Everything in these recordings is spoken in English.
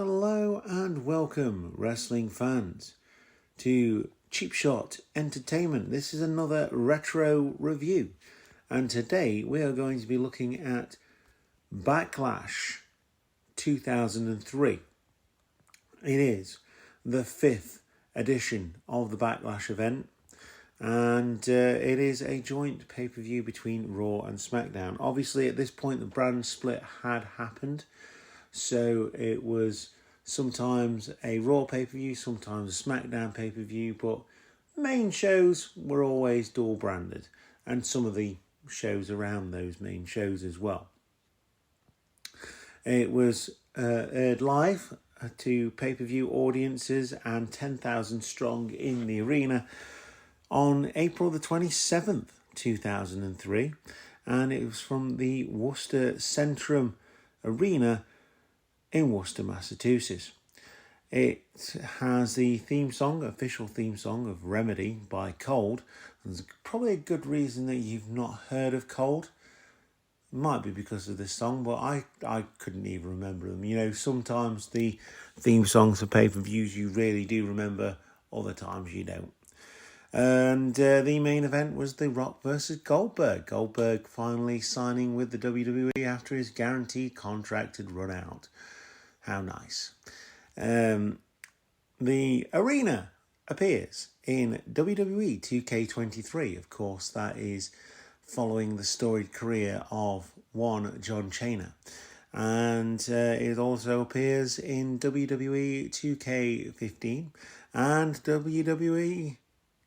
Hello and welcome, wrestling fans, to Cheap Shot Entertainment. This is another retro review, and today we are going to be looking at Backlash 2003. It is the 5th edition of the Backlash event, and it is a joint pay-per-view between Raw and SmackDown. Obviously, at this point, the brand split had happened. So it was sometimes a Raw pay-per-view, sometimes a SmackDown pay-per-view, but main shows were always dual branded, and some of the shows around those main shows as well. It was aired live to pay-per-view audiences and 10,000 strong in the arena on April the 27th, 2003, and it was from the Worcester Centrum Arena in Worcester, Massachusetts. It has the official theme song of Remedy by Cold. There's probably a good reason that you've not heard of Cold. It might be because of this song, but I couldn't even remember them. You know, sometimes the theme songs for pay-per-views you really do remember, other times you don't. And the main event was The Rock versus Goldberg. Goldberg finally signing with the WWE after his guaranteed contract had run out. How nice. The arena appears in WWE 2K23. Of course, that is following the storied career of one John Cena. And it also appears in WWE 2K15 and WWE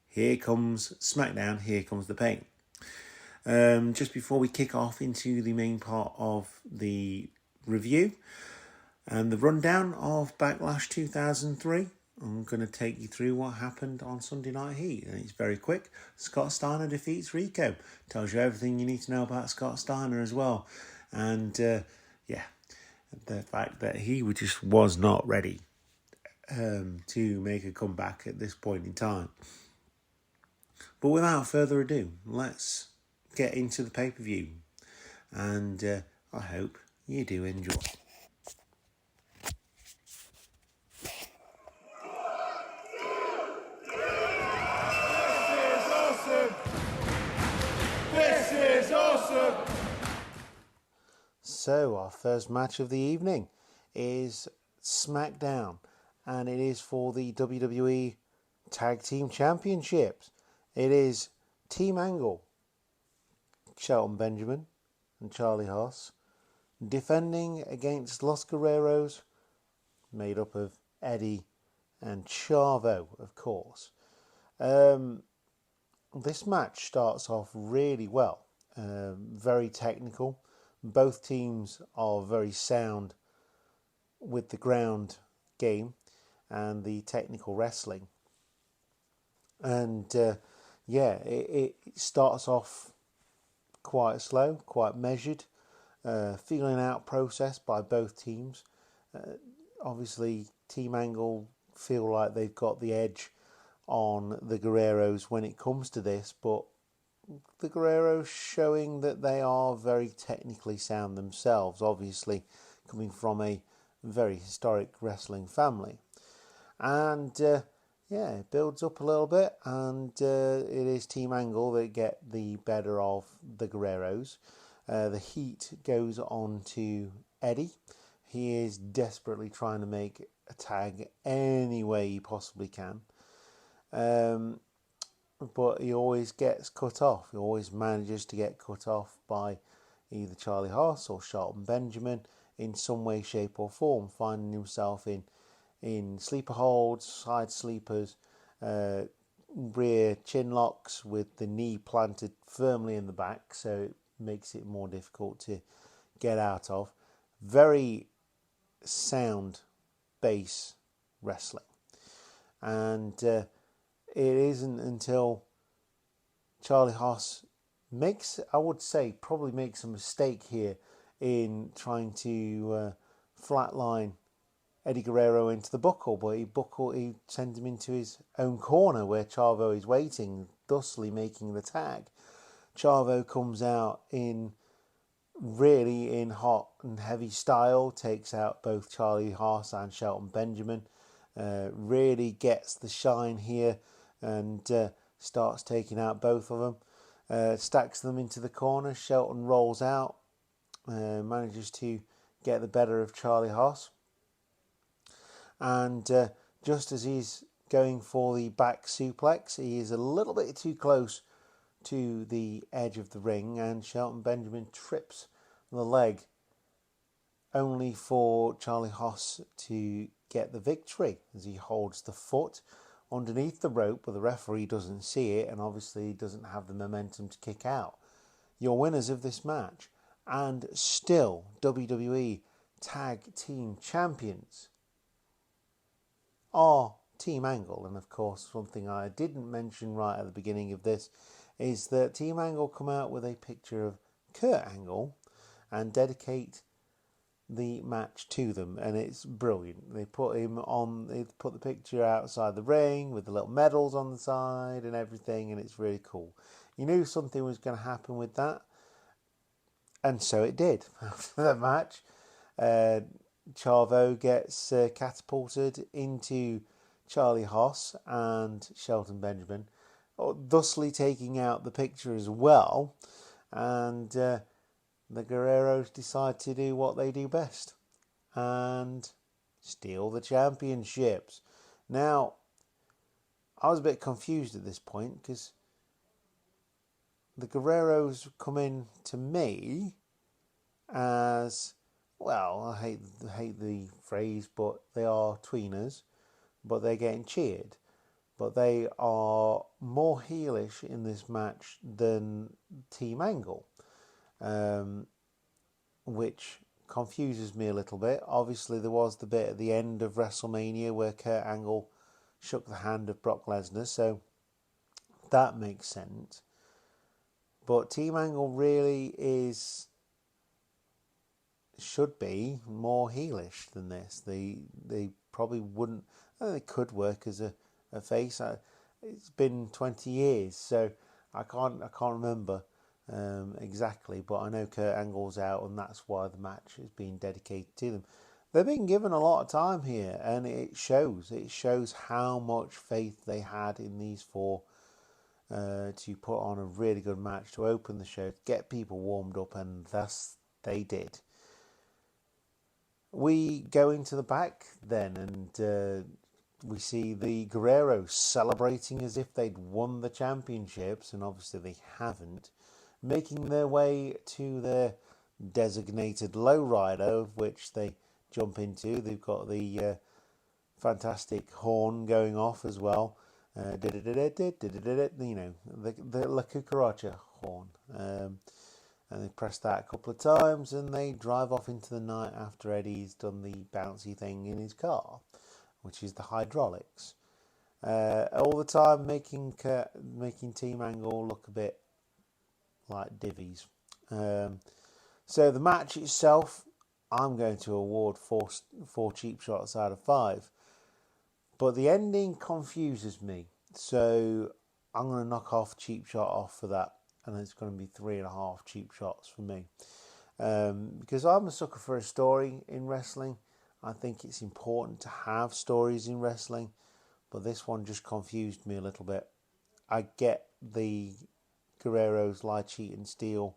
Here Comes SmackDown, Here Comes the Pain. Just before we kick off into the main part of the review, and the rundown of Backlash 2003, I'm going to take you through what happened on Sunday Night Heat. And it's very quick. Scott Steiner defeats Rico. Tells you everything you need to know about Scott Steiner as well. And, the fact that he just was not ready to make a comeback at this point in time. But without further ado, let's get into the pay-per-view. And I hope you do enjoy. So, our first match of the evening is SmackDown, and it is for the WWE Tag Team Championships. It is Team Angle, Shelton Benjamin and Charlie Haas, defending against Los Guerreros, made up of Eddie and Chavo, of course. This match starts off really well, very technical. Both teams are very sound with the ground game and the technical wrestling. And it starts off quite slow, quite measured, feeling out process by both teams. Obviously, Team Angle feel like they've got the edge on the Guerreros when it comes to this, but the Guerreros showing that they are very technically sound themselves, obviously coming from a very historic wrestling family. And it builds up a little bit, and it is Team Angle that get the better of the Guerreros. The heat goes on to Eddie. He is desperately trying to make a tag any way he possibly can. But he always gets cut off. He always manages to get cut off by either Charlie Haas or Shelton Benjamin in some way, shape or form, finding himself in sleeper holds, side sleepers, rear chin locks with the knee planted firmly in the back, so it makes it more difficult to get out of. Very sound base wrestling. And it isn't until Charlie Haas makes a mistake here in trying to flatline Eddie Guerrero into the buckle, but he sends him into his own corner where Chavo is waiting, thusly making the tag. Chavo comes out in really in hot and heavy style, takes out both Charlie Haas and Shelton Benjamin. Really gets the shine here and starts taking out both of them. Stacks them into the corner. Shelton rolls out, manages to get the better of Charlie Haas. And just as he's going for the back suplex, he is a little bit too close to the edge of the ring, and Shelton Benjamin trips the leg, only for Charlie Haas to get the victory as he holds the foot underneath the rope, but the referee doesn't see it and obviously doesn't have the momentum to kick out. Your winners of this match, and still WWE Tag Team Champions, are Team Angle. And of course, something I didn't mention right at the beginning of this is that Team Angle come out with a picture of Kurt Angle and dedicate the match to them, and it's brilliant. They put the picture outside the ring with the little medals on the side and everything, and it's really cool. You knew something was going to happen with that, and so it did. After the match, Chavo gets catapulted into Charlie Haas and Shelton Benjamin, thusly taking out the picture as well, and the Guerreros decide to do what they do best and steal the championships. Now, I was a bit confused at this point because the Guerreros come in to me as, well, I hate the phrase, but they are tweeners, but they're getting cheered. But they are more heelish in this match than Team Angle. Which confuses me a little bit. Obviously, there was the bit at the end of WrestleMania where Kurt Angle shook the hand of Brock Lesnar, so that makes sense. But Team Angle really should be more heelish than this. They probably wouldn't. I think they could work as a face. It's been 20 years, so I can't remember exactly, but I know Kurt Angle's out, and that's why the match is being dedicated to them. They've been given a lot of time here, and it shows. It shows how much faith they had in these four to put on a really good match, to open the show, to get people warmed up, and thus they did. We go into the back then, and we see the Guerreros celebrating as if they'd won the championships, and obviously they haven't, making their way to their designated lowrider, of which they jump into. They've got the fantastic horn going off as well. You know, the La Cucaracha horn. And they press that a couple of times, and they drive off into the night after Eddie's done the bouncy thing in his car, which is the hydraulics. All the time making Team Angle look a bit like divvies. So the match itself, I'm going to award four cheap shots out of 5. But the ending confuses me. So I'm going to knock off cheap shot off for that. And it's going to be 3.5 cheap shots for me. Because I'm a sucker for a story in wrestling. I think it's important to have stories in wrestling. But this one just confused me a little bit. I get the Guerreros lie, cheat and steal,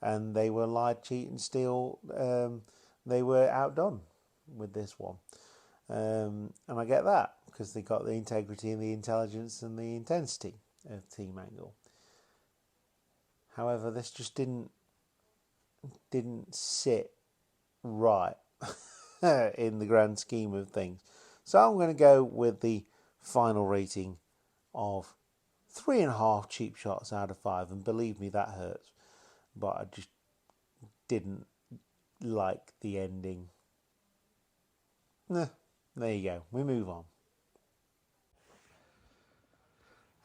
and they were lie, cheat and steal. They were outdone with this one, and I get that because they got the integrity and the intelligence and the intensity of Team Angle. However, this just didn't sit right in the grand scheme of things. So I'm going to go with the final rating of 3.5 cheap shots out of 5, and believe me, that hurts. But I just didn't like the ending. There you go. We move on.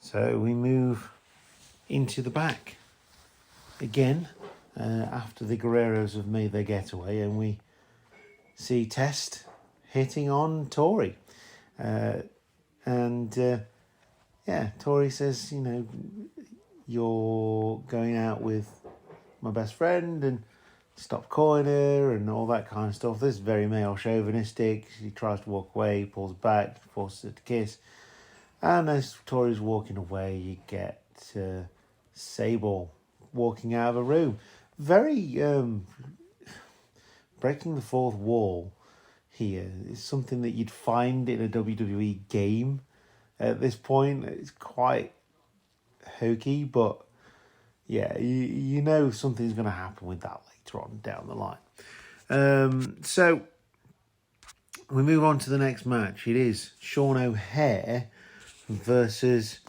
So we move into the back again after the Guerreros have made their getaway, and we see Test hitting on Tori. Tori says, you know, you're going out with my best friend, and stop corner and all that kind of stuff. This is very male chauvinistic. He tries to walk away, pulls back, forces her to kiss. And as Tori's walking away, you get Sable walking out of a room. Very breaking the fourth wall here is something that you'd find in a WWE game at this point. It's quite hokey, but yeah, you know something's going to happen with that later on down the line. So we move on to the next match. It is Sean O'Haire versus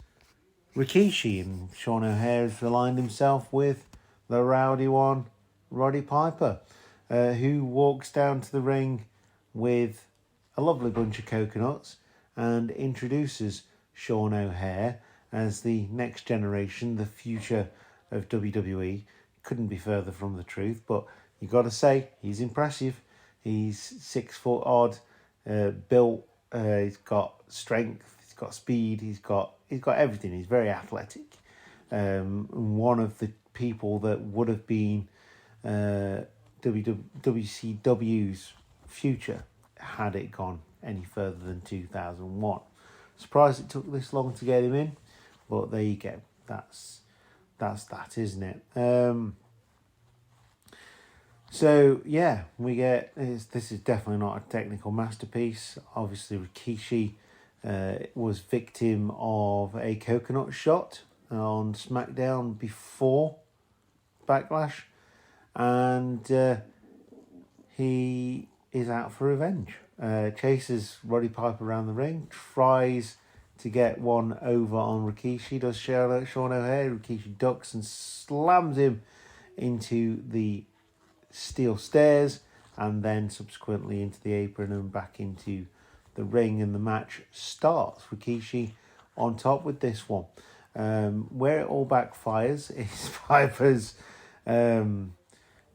Rikishi, and Sean O'Haire has aligned himself with the rowdy one, Roddy Piper, who walks down to the ring with a lovely bunch of coconuts and introduces Sean O'Haire as the next generation, the future of WWE. Couldn't be further from the truth, but you got to say he's impressive. He's 6 foot odd, built. He's got strength. He's got speed. He's got everything. He's very athletic. One of the people that would have been WCW's future had it gone any further than 2001. Surprised it took this long to get him in, but there you go. That's that, isn't it? So yeah, we get this is definitely not a technical masterpiece. Obviously, Rikishi was victim of a coconut shot on SmackDown before Backlash, and he is out for revenge. Chases Roddy Piper around the ring, tries to get one over on Rikishi, does Sean O'Haire. Rikishi ducks and slams him into the steel stairs, and then subsequently into the apron and back into the ring, and the match starts. Rikishi on top with this one. Where it all backfires is Piper's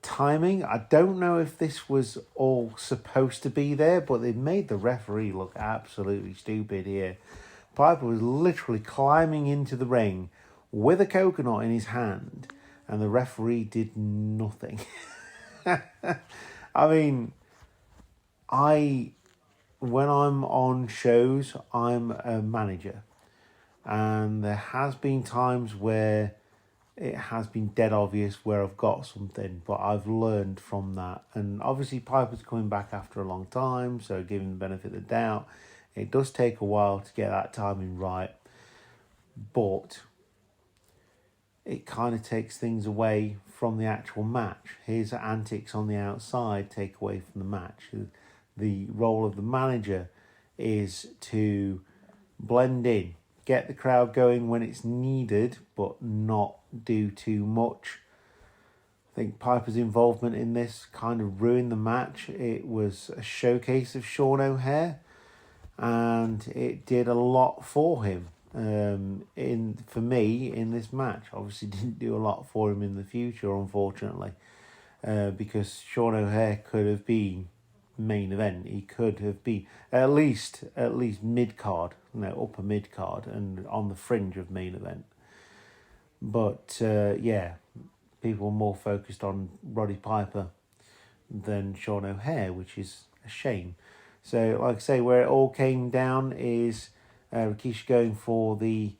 timing. I don't know if this was all supposed to be there, but they made the referee look absolutely stupid here. Piper was literally climbing into the ring with a coconut in his hand, and the referee did nothing. I mean, when I'm on shows, I'm a manager, and there has been times where it has been dead obvious where I've got something, but I've learned from that. And obviously Piper's coming back after a long time, so giving the benefit of the doubt. It does take a while to get that timing right, but it kind of takes things away from the actual match. His antics on the outside take away from the match. The role of the manager is to blend in, get the crowd going when it's needed, but not do too much. I think Piper's involvement in this kind of ruined the match. It was a showcase of Sean O'Haire, and it did a lot for him. For me in this match, obviously didn't do a lot for him in the future, unfortunately, because Sean O'Haire could have been main event. He could have been at least mid card, upper mid card, and on the fringe of main event. But people were more focused on Roddy Piper than Sean O'Haire, which is a shame. So, like I say, where it all came down is Rikishi going for the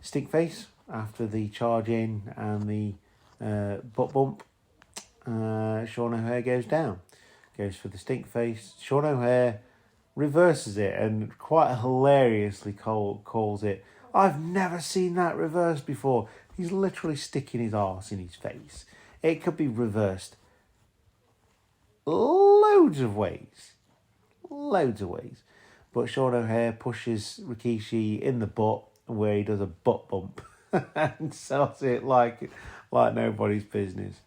stink face after the charge in and the butt bump. Sean O'Haire goes down, goes for the stink face. Sean O'Haire reverses it and quite hilariously calls it, "I've never seen that reversed before." He's literally sticking his arse in his face. It could be reversed loads of ways. But Sean O'Haire pushes Rikishi in the butt, where he does a butt bump and sells it like nobody's business.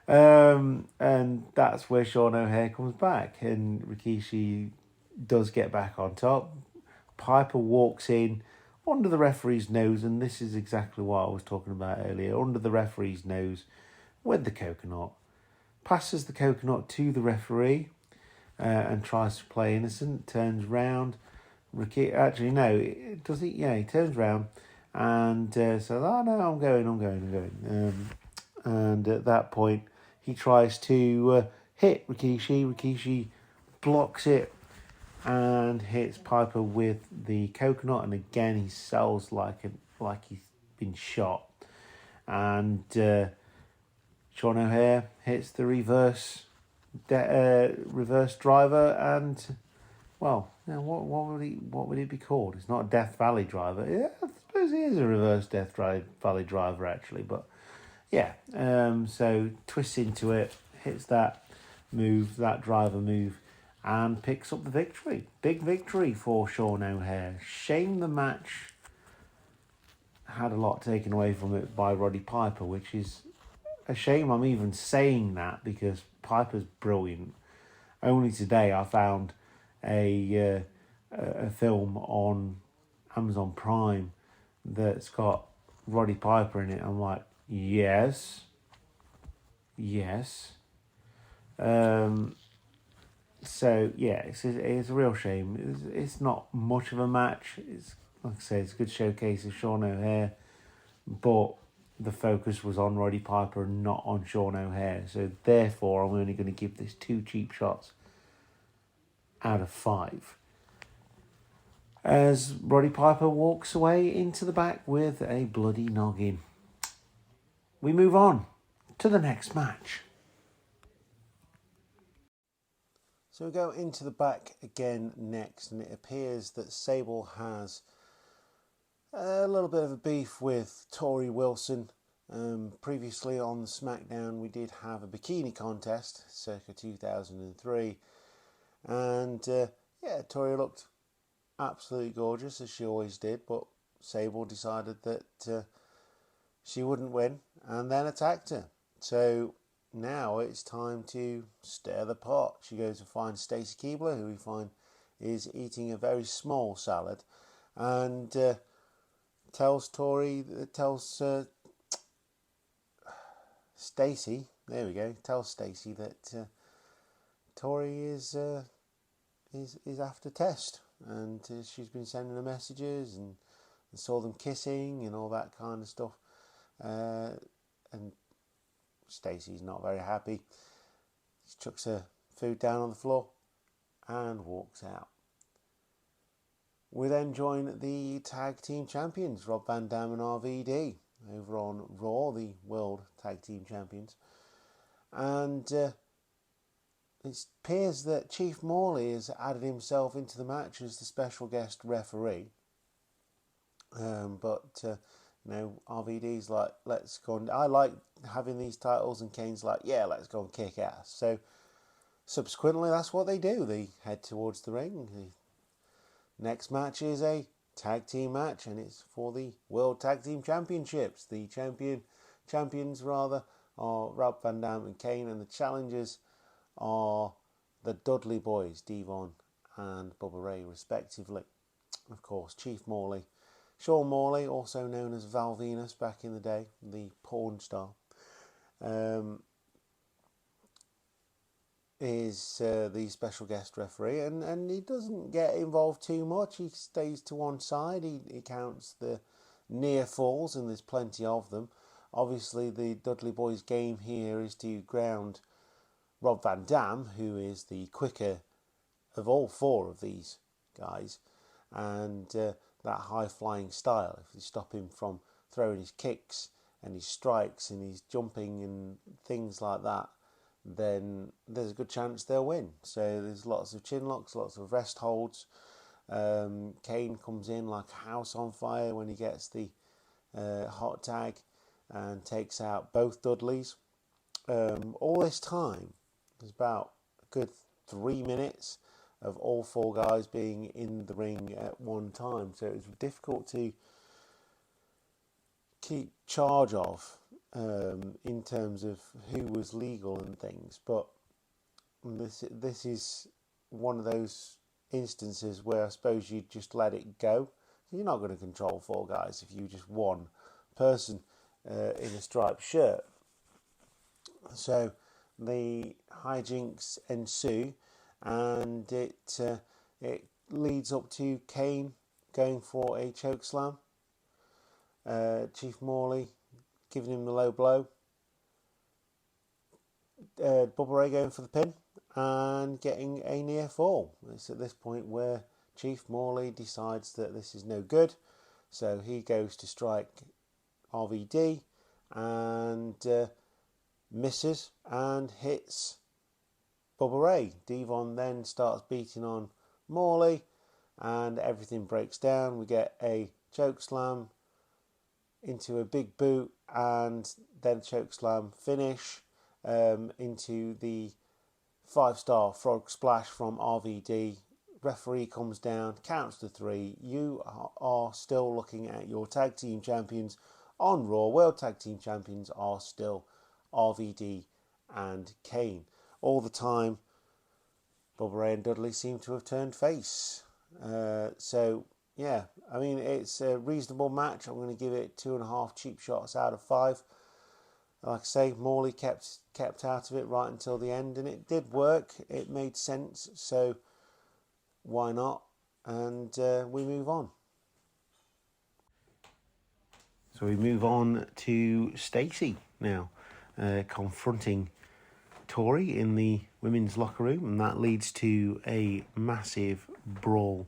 And that's where Sean O'Haire comes back, and Rikishi does get back on top. Piper walks in under the referee's nose, and this is exactly what I was talking about earlier, under the referee's nose with the coconut. Passes the coconut to the referee and tries to play innocent, turns round. Actually, no, does he? Yeah, he turns round and says, "Oh no, I'm going." And at that point, he tries to hit Rikishi. Rikishi blocks it and hits Piper with the coconut, and again he sells like he's been shot. And Sean O'Haire hits the reverse driver, and well, what would it be called? It's not a Death Valley driver. Yeah, I suppose it is a reverse Death Valley driver actually, but yeah. So twists into it, hits that driver move, and picks up the victory. Big victory for Sean O'Haire. Shame the match had a lot taken away from it by Roddy Piper, which is a shame I'm even saying that because Piper's brilliant. Only today I found a film on Amazon Prime that's got Roddy Piper in it. I'm like, yes. So yeah, it's a real shame. It's not much of a match. It's like I say, it's a good showcase of Sean O'Haire, but the focus was on Roddy Piper and not on Sean O'Haire. So therefore, I'm only going to give this 2 cheap shots out of 5. As Roddy Piper walks away into the back with a bloody noggin. We move on to the next match. So we go into the back again next, and it appears that Sable has a little bit of a beef with Tori Wilson. Previously on SmackDown we did have a bikini contest circa 2003, and Tori looked absolutely gorgeous as she always did, but Sable decided that she wouldn't win and then attacked her. So now it's time to stir the pot. She goes to find Stacy Keibler, who we find is eating a very small salad, and tells Stacy, there we go, tells Stacy that Tori is after Test, and she's been sending her messages and saw them kissing and all that kind of stuff, and Stacey's not very happy. She chucks her food down on the floor and walks out. We then join the tag team champions, Rob Van Dam and RVD, over on Raw, the World Tag Team Champions. And it appears that Chief Morley has added himself into the match as the special guest referee. RVD's like, let's go on. I like having these titles, and Kane's like, yeah, let's go and kick ass. So subsequently, that's what they do. They head towards the ring. The next match is a tag team match, and it's for the World Tag Team Championships. The champions are Rob Van Dam and Kane, and the challengers are the Dudley Boys, Devon and Bubba Ray, respectively. Of course, Chief Morley, Sean Morley, also known as Val Venus back in the day, the porn star, is the special guest referee, and he doesn't get involved too much. He stays to one side. He counts the near falls, and there's plenty of them. Obviously, the Dudley Boys' game here is to ground Rob Van Dam, who is the quicker of all 4 of these guys, and that high-flying style. If you stop him from throwing his kicks and his strikes and his jumping and things like that, then there's a good chance they'll win. So there's lots of chin locks, lots of rest holds. Kane comes in like a house on fire when he gets the hot tag and takes out both Dudleys. All this time, there's about a good 3 minutes of all 4 guys being in the ring at one time. So it was difficult to keep charge of in terms of who was legal and things. But this is one of those instances where I suppose you just let it go. You're not going to control 4 guys if you just one person in a striped shirt. So the hijinks ensue, and it leads up to Kane going for a chokeslam. Chief Morley giving him the low blow. Bubba Ray going for the pin and getting a near fall. It's at this point where Chief Morley decides that this is no good, so he goes to strike RVD and misses and hits Bubba Ray. Devon then starts beating on Morley and everything breaks down. We get a choke slam into a big boot and then choke slam finish into the 5-star frog splash from RVD. Referee comes down, counts to 3. You are still looking at your tag team champions on Raw. World Tag Team Champions are still RVD and Kane. All the time, Bubba Ray and Dudley seem to have turned face. So, yeah, I mean, it's a reasonable match. I'm going to give it 2.5 cheap shots out of 5. Like I say, Morley kept out of it right until the end, and it did work. It made sense, so why not? And we move on. So we move on to Stacey now, confronting Tori in the women's locker room, and that leads to a massive brawl,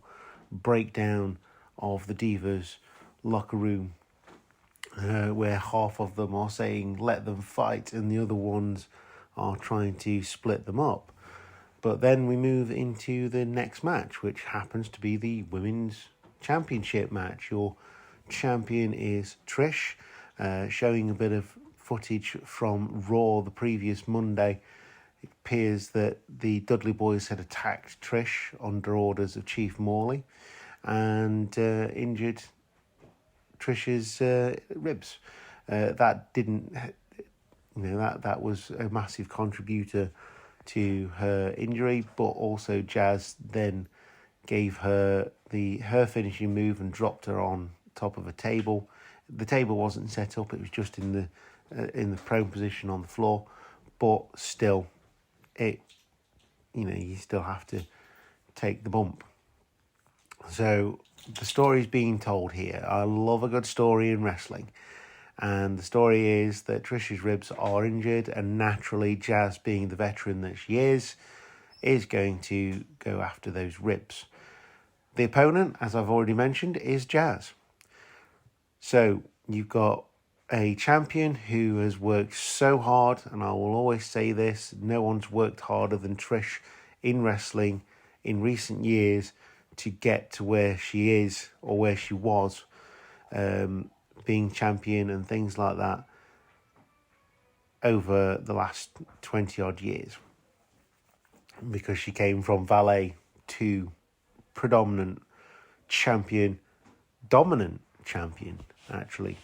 breakdown of the Divas locker room, where half of them are saying let them fight and the other ones are trying to split them up. But then we move into the next match, which happens to be the women's championship match. Your champion is Trish, showing a bit of footage from Raw the previous Monday. It appears that the Dudley Boys had attacked Trish under orders of Chief Morley and injured Trish's ribs. That didn't, that was a massive contributor to her injury, but also Jazz then gave her her finishing move and dropped her on top of a table. The table wasn't set up; it was just in the prone position on the floor. But still, you still have to take the bump. So the story's being told here. I love a good story in wrestling. And the story is that Trish's ribs are injured, and naturally Jazz, being the veteran that she is going to go after those ribs. The opponent, as I've already mentioned, is Jazz. So you've got a champion who has worked so hard, and I will always say this, no one's worked harder than Trish in wrestling in recent years to get to where she is or where she was, being champion and things like that over the last 20 odd years, because she came from valet to predominant champion, dominant champion actually,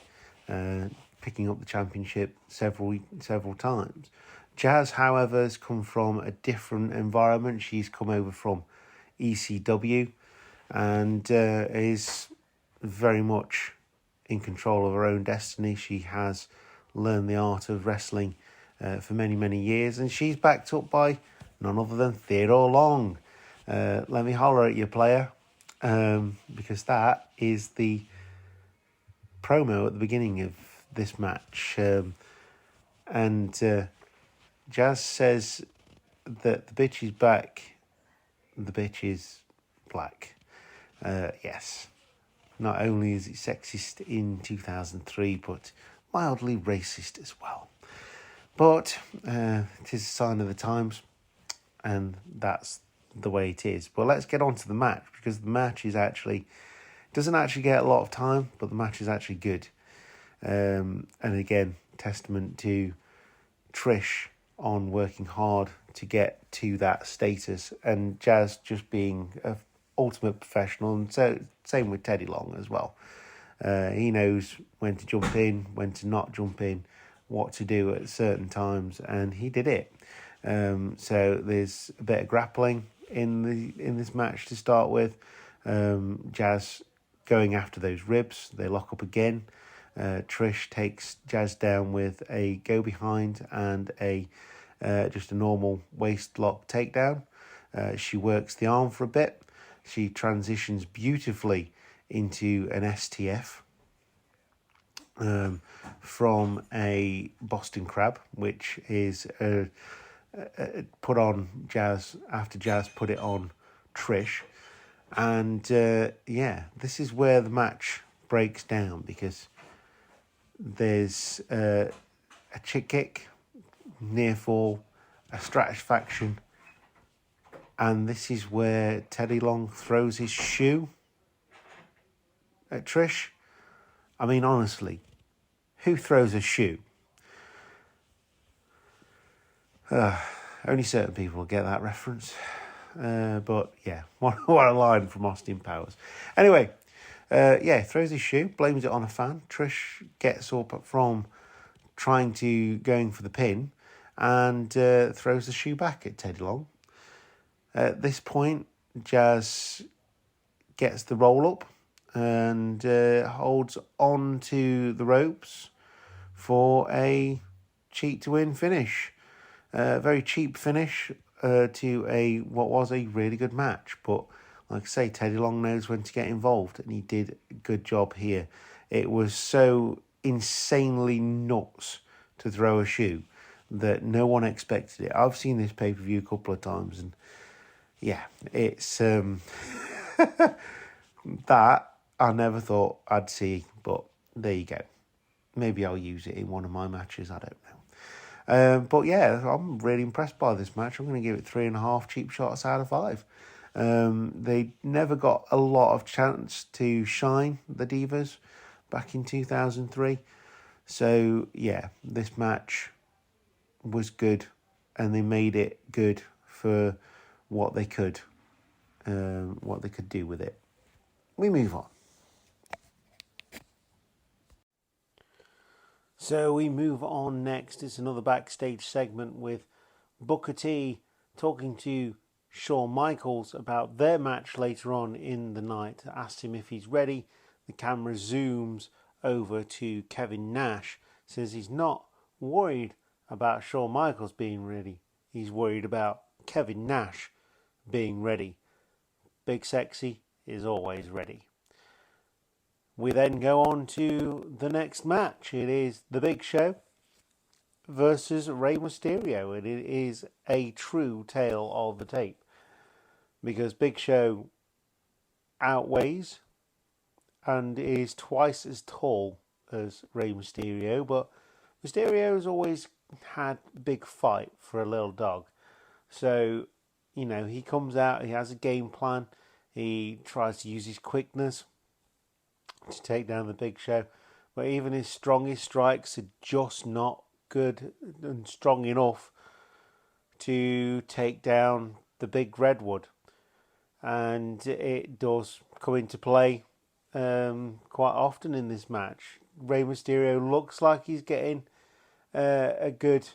picking up the championship several times. Jazz, however, has come from a different environment. She's come over from ECW and is very much in control of her own destiny. She has learned the art of wrestling for many, many years, and she's backed up by none other than Theodore Long. Let me holler at you, player, because that is the promo at the beginning of this match. And Jazz says that the bitch is back, the bitch is black. Yes. Not only is it sexist in 2003, but mildly racist as well. But it is a sign of the times, and that's the way it is. But let's get on to the match, because the match doesn't actually get a lot of time, but the match is actually good. And again, testament to Trish on working hard to get to that status, and Jazz just being a ultimate professional, and so same with Teddy Long as well. He knows when to jump in, when to not jump in, what to do at certain times, and he did it. So there's a bit of grappling in this match to start with. Jazz going after those ribs. They lock up again. Trish takes Jazz down with a go behind and just a normal waist lock takedown. She works the arm for a bit. She transitions beautifully into an STF. from a Boston Crab, which is put on Jazz after Jazz put it on Trish. And this is where the match breaks down, because there's a chick kick, near fall, a stratisfaction, and this is where Teddy Long throws his shoe at Trish. I mean, honestly, who throws a shoe? Only certain people will get that reference. But yeah, what a line from Austin Powers. Anyway, throws his shoe, blames it on a fan. Trish gets up from going for the pin, and throws the shoe back at Teddy Long. At this point, Jazz gets the roll up and holds on to the ropes for a cheat to win finish. Very cheap finish to what was a really good match. But like I say, Teddy Long knows when to get involved, and he did a good job here. It was so insanely nuts to throw a shoe that no one expected it. I've seen this pay-per-view a couple of times, and yeah, it's that I never thought I'd see, but there you go. Maybe I'll use it in one of my matches, I don't know. But yeah, I'm really impressed by this match. I'm going to give it 3.5 cheap shots out of 5. They never got a lot of chance to shine, the Divas, back in 2003. So yeah, this match was good, and they made it good for what they could do with it. We move on. So we move on next. It's another backstage segment with Booker T talking to Shawn Michaels about their match later on in the night. Asked him if he's ready. The camera zooms over to Kevin Nash. Says he's not worried about Shawn Michaels being ready. He's worried about Kevin Nash being ready. Big Sexy is always ready. We then go on to the next match. It is The Big Show versus Rey Mysterio. And it is a true tale of the tape, because Big Show outweighs and is twice as tall as Rey Mysterio, but Mysterio has always had big fight for a little dog. So, he comes out, he has a game plan, he tries to use his quickness to take down the Big Show, but even his strongest strikes are just not good and strong enough to take down the Big Redwood. And it does come into play quite often in this match. Rey Mysterio looks like he's getting a good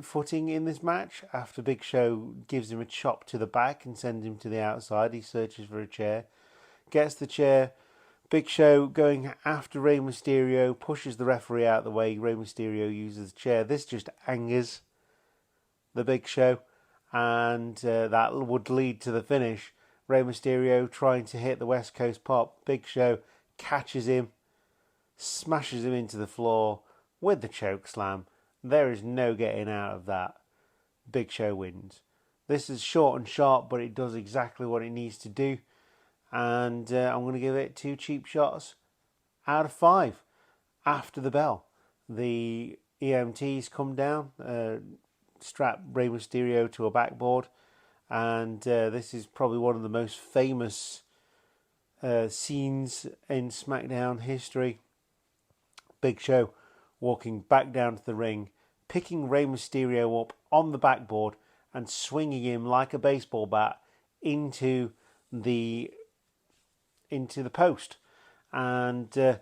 footing in this match after Big Show gives him a chop to the back and sends him to the outside. He searches for a chair, gets the chair. Big Show going after Rey Mysterio, pushes the referee out of the way. Rey Mysterio uses the chair. This just angers the Big Show, and that would lead to the finish. Rey Mysterio trying to hit the West Coast Pop. Big Show catches him, smashes him into the floor with the choke slam. There is no getting out of that. Big Show wins. This is short and sharp, but it does exactly what it needs to do. And I'm going to give it 2 cheap shots out of 5. After the bell, the EMTs come down, strap Rey Mysterio to a backboard, and this is probably one of the most famous scenes in SmackDown history. Big Show walking back down to the ring, picking Rey Mysterio up on the backboard and swinging him like a baseball bat into the post. And Rey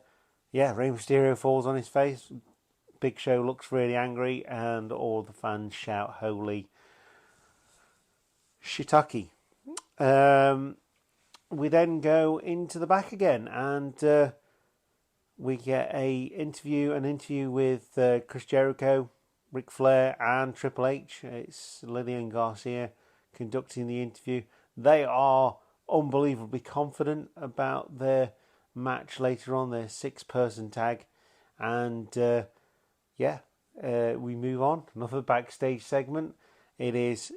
Mysterio falls on his face. Big Show looks really angry, and all the fans shout holy shiitake. We then go into the back again, and we get an interview with Chris Jericho, Ric Flair, and Triple H. It's Lillian Garcia conducting the interview. They are unbelievably confident about their match later on, their 6-person tag And we move on. Another backstage segment. It is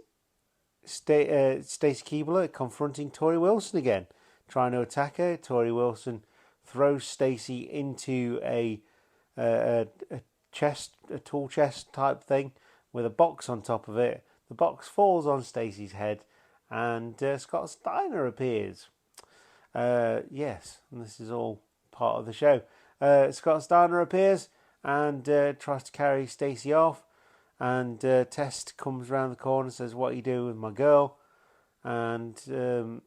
Stacy Keibler confronting Tori Wilson again, trying to attack her. Tori Wilson throws Stacy into a tool chest type thing with a box on top of it. The box falls on Stacy's head, and Scott Steiner appears. Yes, and this is all part of the show. Scott Steiner appears and tries to carry Stacy off, and Test comes around the corner and says, "What are you doing with my girl?" And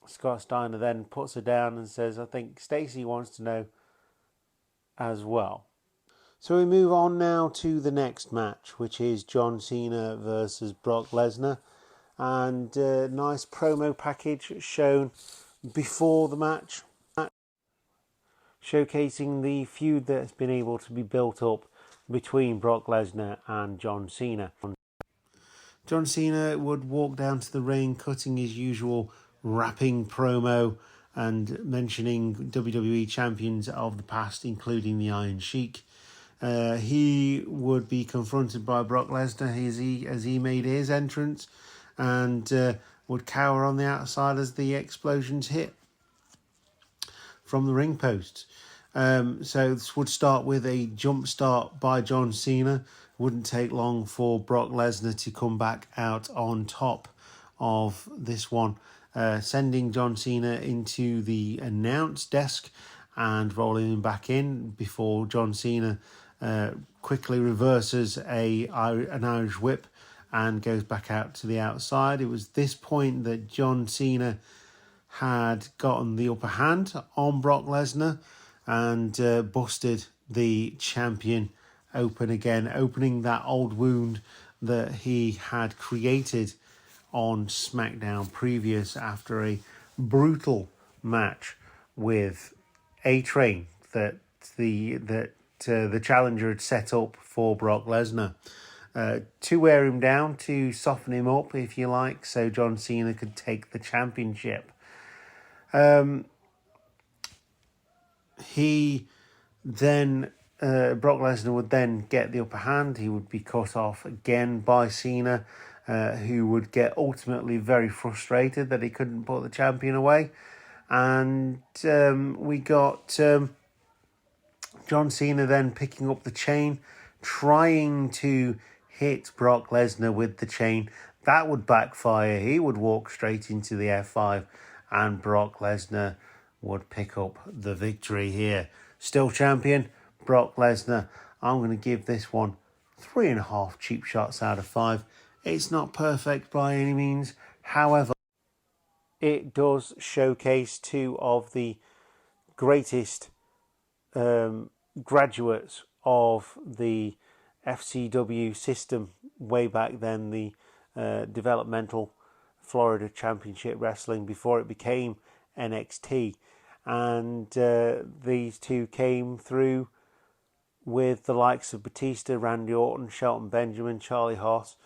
Scott Steiner then puts her down and says, "I think Stacy wants to know as well." So we move on now to the next match, which is John Cena versus Brock Lesnar. And nice promo package shown before the match, showcasing the feud that's been able to be built up between Brock Lesnar and John Cena. John Cena would walk down to the ring, cutting his usual rapping promo and mentioning WWE champions of the past, including the Iron Sheik. He would be confronted by Brock Lesnar as he made his entrance, and would cower on the outside as the explosions hit from the ring posts. So this would start with a jump start by John Cena. Wouldn't take long for Brock Lesnar to come back out on top of this one, sending John Cena into the announce desk and rolling him back in before John Cena quickly reverses an Irish whip and goes back out to the outside. It was this point that John Cena had gotten the upper hand on Brock Lesnar and busted the champion open again, opening that old wound that he had created on SmackDown previous after a brutal match with A-Train that the challenger had set up for Brock Lesnar. To wear him down, to soften him up, if you like, so John Cena could take the championship. Brock Lesnar would then get the upper hand. He would be cut off again by Cena, who would get ultimately very frustrated that he couldn't put the champion away. And we got John Cena then picking up the chain, trying to hit Brock Lesnar with the chain. That would backfire. He would walk straight into the F5, and Brock Lesnar would pick up the victory here. Still champion, Brock Lesnar. I'm going to give this one 3.5 cheap shots out of 5. It's not perfect by any means. However, it does showcase two of the greatest graduates of the FCW system way back then, the developmental Florida Championship Wrestling, before it became NXT. And these two came through with the likes of Batista, Randy Orton, Shelton Benjamin, Charlie Haas.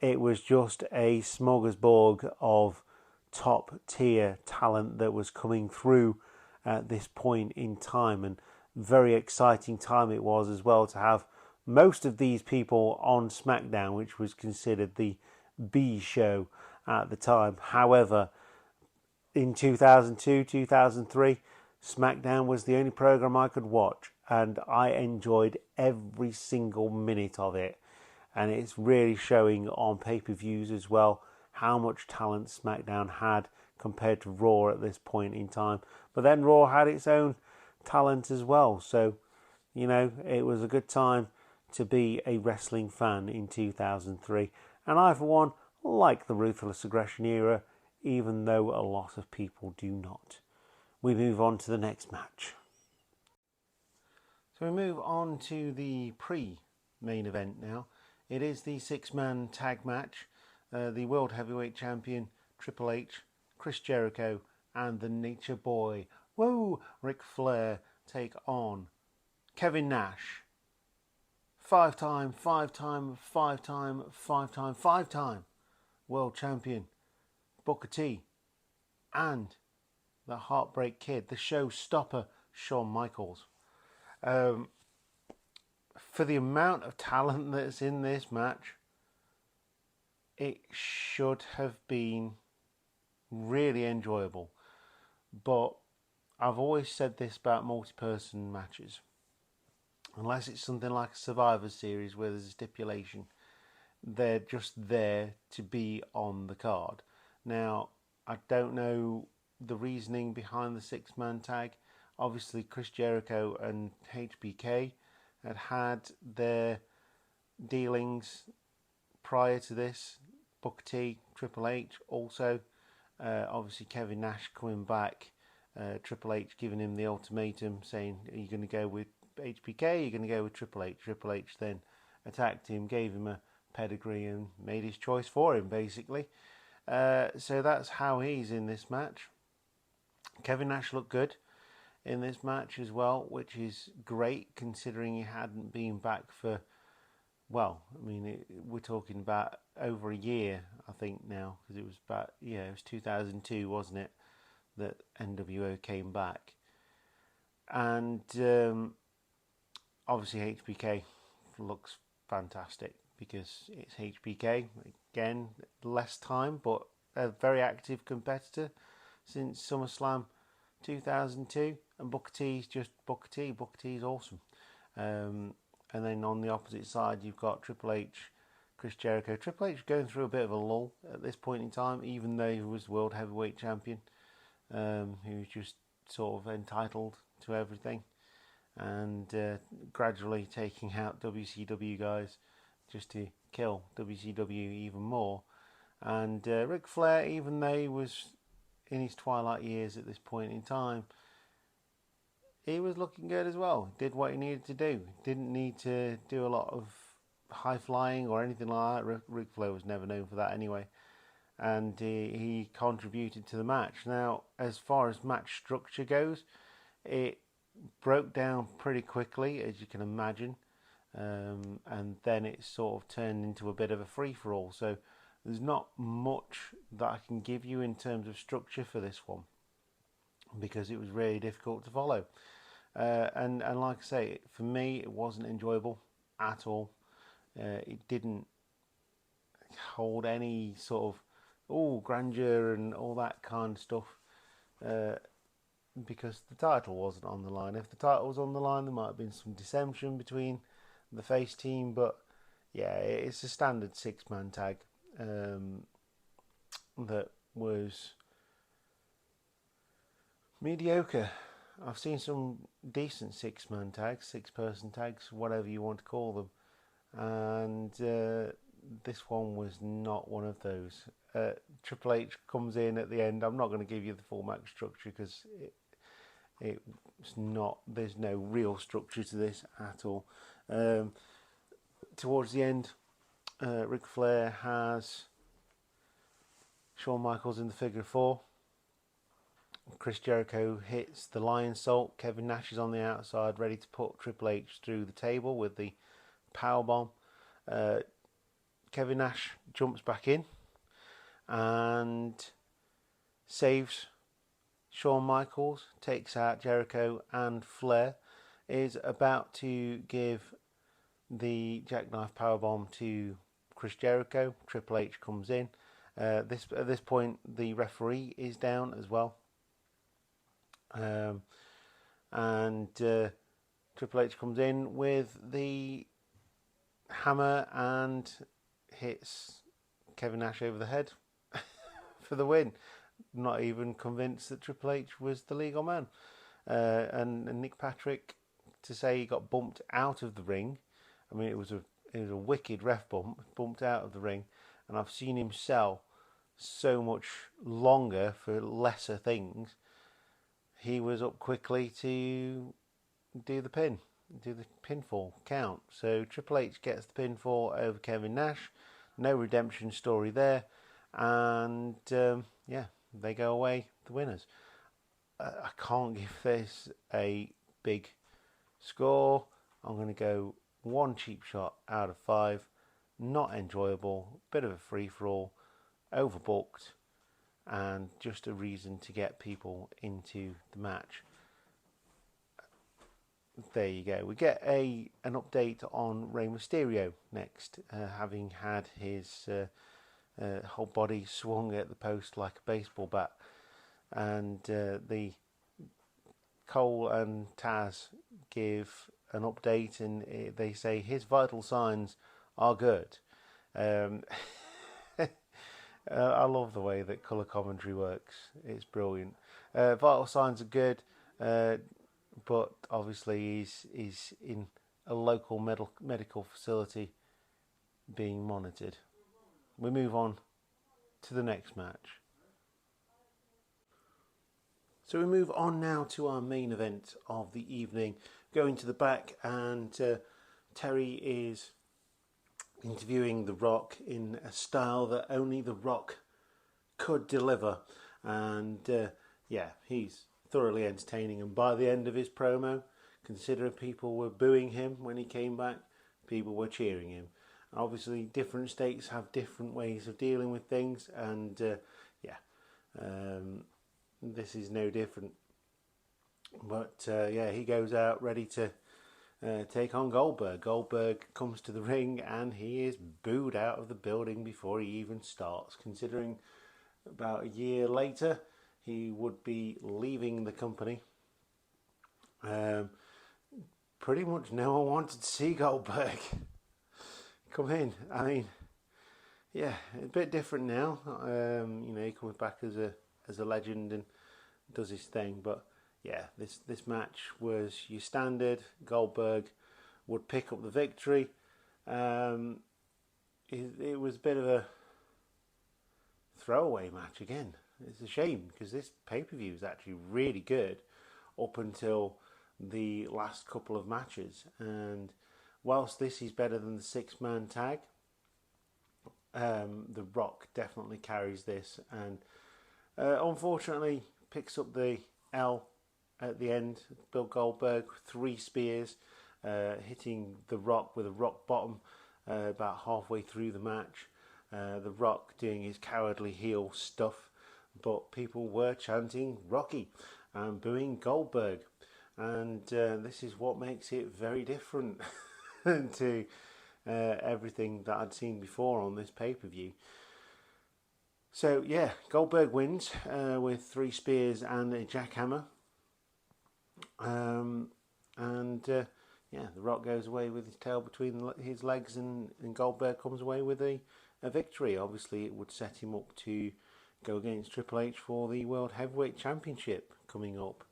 It was just a smorgasbord of top tier talent that was coming through at this point in time, and very exciting time it was as well to have most of these people on SmackDown, which was considered the B show at the time. However, in 2002, 2003, SmackDown was the only program I could watch, and I enjoyed every single minute of it. And it's really showing on pay-per-views as well how much talent SmackDown had compared to Raw at this point in time. But then Raw had its own talent as well. So, it was a good time to be a wrestling fan in 2003. And I, for one, like the Ruthless Aggression era, even though a lot of people do not. We move on to the next match. So we move on to the pre-main event now. It is the 6-man tag match. The World Heavyweight Champion, Triple H, Chris Jericho, and the Nature Boy, Ric Flair, take on Kevin Nash, five-time World Champion, Booker T, and the Heartbreak Kid, the showstopper, Shawn Michaels. For the amount of talent that's in this match, it should have been really enjoyable. But I've always said this about multi-person matches. Unless it's something like a Survivor Series where there's a stipulation, they're just there to be on the card. Now, I don't know the reasoning behind the six-man tag. Obviously, Chris Jericho and HBK had their dealings prior to this. Booker T, Triple H also. Obviously, Kevin Nash coming back. Triple H giving him the ultimatum saying, are you going to go with HBK? Are you going to go with Triple H? Triple H then attacked him, gave him a pedigree and made his choice for him, basically. So that's how he's in this match. Kevin Nash looked good in this match as well, which is great considering he hadn't been back for, well, I mean, we're talking about over a year, I think now, because it was about, it was 2002, wasn't it, that NWO came back. And obviously HBK looks fantastic because it's HBK. Again, less time, but a very active competitor since SummerSlam 2002. And Booker T's just Booker T. Booker T is awesome. And then on the opposite side, you've got Triple H, Chris Jericho. Triple H going through a bit of a lull at this point in time, even though he was World Heavyweight Champion. He was just sort of entitled to everything. And gradually taking out WCW guys just to kill WCW even more. And Ric Flair, even though he was in his twilight years at this point in time, he was looking good as well. Did what he needed to do. Didn't need to do a lot of high flying or anything like that. Ric Flair was never known for that anyway. And he contributed to the match. Now, as far as match structure goes, it broke down pretty quickly, as you can imagine. And then it sort of turned into a bit of a free-for-all. So there's not much that I can give you in terms of structure for this one, because it was really difficult to follow. And like I say, for me, it wasn't enjoyable at all. It didn't hold any sort of grandeur and all that kind of stuff, because the title wasn't on the line. If the title was on the line, there might have been some dissension between the face team, but yeah, it's a standard six-man tag that was mediocre. I've seen some decent six-man tags, six-person tags, whatever you want to call them, and this one was not one of those. Triple H comes in at the end. I'm not going to give you the full match structure because it's not. There's no real structure to this at all. Towards the end, Ric Flair has Shawn Michaels in the figure four. Chris Jericho hits the Lion Salt. Kevin Nash is on the outside, ready to put Triple H through the table with the powerbomb. Kevin Nash jumps back in and saves Shawn Michaels, takes out Jericho, and Flair is about to give the jackknife powerbomb to Chris Jericho. Triple H comes in. At this point, the referee is down as well. And Triple H comes in with the hammer and hits Kevin Nash over the head for the win. Not even convinced that Triple H was the legal man. And Nick Patrick, to say he got bumped out of the ring. I mean, it was a wicked ref bumped out of the ring, and I've seen him sell so much longer for lesser things. He was up quickly to do the pinfall count. So Triple H gets the pinfall over Kevin Nash. No redemption story there. And they go away the winners. I can't give this a big score. I'm going to go 1 cheap shot out of 5. Not enjoyable. Bit of a free-for-all. Overbooked. And just a reason to get people into the match. there you go. We get an update on Rey Mysterio next, having had his whole body swung at the post like a baseball bat, and the Cole and Taz give an update, and they say his vital signs are good. I love the way that colour commentary works. It's brilliant. Vital signs are good, but obviously he's in a local medical facility being monitored. We move on to the next match. So we move on now to our main event of the evening. Going to the back, and Terry is interviewing The Rock in a style that only The Rock could deliver. And he's thoroughly entertaining. And by the end of his promo, considering people were booing him when he came back, people were cheering him. Obviously, different states have different ways of dealing with things, and this is no different. But he goes out ready to take on Goldberg. Goldberg comes to the ring, and he is booed out of the building before he even starts. Considering about a year later, he would be leaving the company. Pretty much no one wanted to see Goldberg come in. I mean, yeah, a bit different now. He comes back as a legend and does his thing. But yeah, this match was your standard. Goldberg would pick up the victory. It was a bit of a throwaway match again. It's a shame because this pay-per-view is actually really good up until the last couple of matches. And whilst this is better than the 6-man tag, The Rock definitely carries this, and unfortunately picks up the L at the end. Bill Goldberg, 3 spears, hitting The Rock with a rock bottom about halfway through the match. The Rock doing his cowardly heel stuff, but people were chanting Rocky and booing Goldberg. And this is what makes it very different to everything that I'd seen before on this pay-per-view. So yeah, Goldberg wins with 3 spears and a jackhammer. The Rock goes away with his tail between his legs, and Goldberg comes away with a victory. Obviously, it would set him up to go against Triple H for the World Heavyweight Championship coming up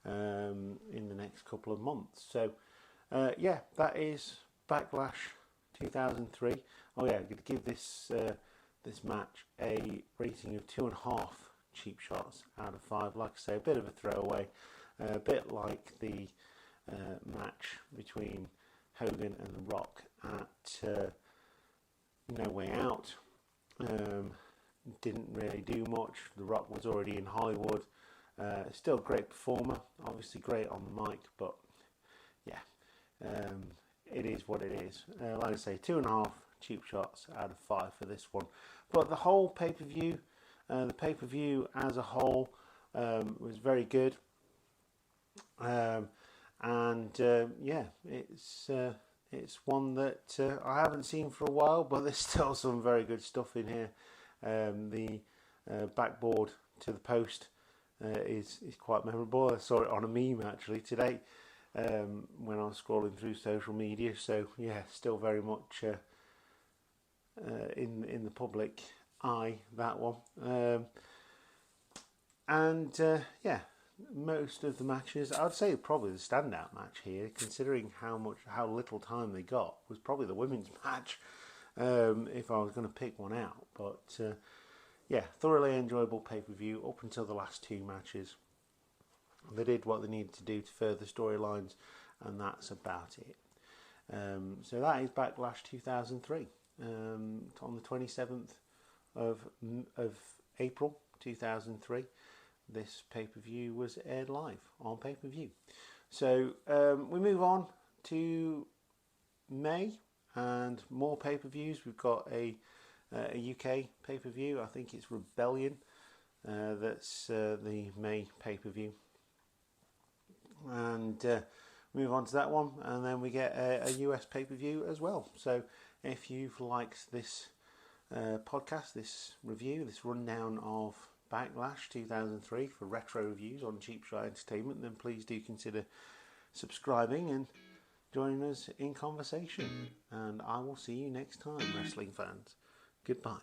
in the next couple of months. So, that is Backlash 2003. Oh yeah, I'm going to give this match a rating of 2.5 cheap shots out of 5. Like I say, a bit of a throwaway, a bit like the match between Hogan and The Rock at No Way Out. Didn't really do much. The Rock was already in Hollywood. Still a great performer, obviously great on the mic, but it is what it is. Like I say, 2.5 cheap shots out of 5 for this one. But the whole pay-per-view, the pay-per-view as a whole was very good. It's one that I haven't seen for a while, but there's still some very good stuff in here. The backboard to the post is quite memorable. I saw it on a meme actually today when I was scrolling through social media. So yeah, still very much in the public eye, that one. Most of the matches, I'd say probably the standout match here, considering how little time they got, was probably the women's match. If I was going to pick one out, but thoroughly enjoyable pay-per-view up until the last 2 matches. They did what they needed to do to further storylines, and that's about it. So that is Backlash 2003 on the 27th of April 2003. This pay-per-view was aired live on pay-per-view. So we move on to May and more pay-per-views. We've got a UK pay-per-view. I think it's Rebellion. That's the May pay-per-view. And move on to that one, and then we get a US pay-per-view as well. So if you've liked this podcast, this review, this rundown of Backlash 2003 for retro reviews on Cheap Shot Entertainment, then please do consider subscribing and joining us in conversation. And I will see you next time, wrestling fans. Goodbye.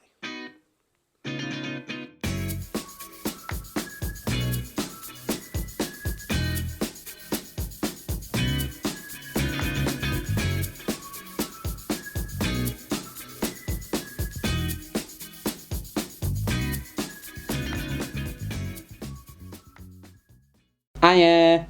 Hiya!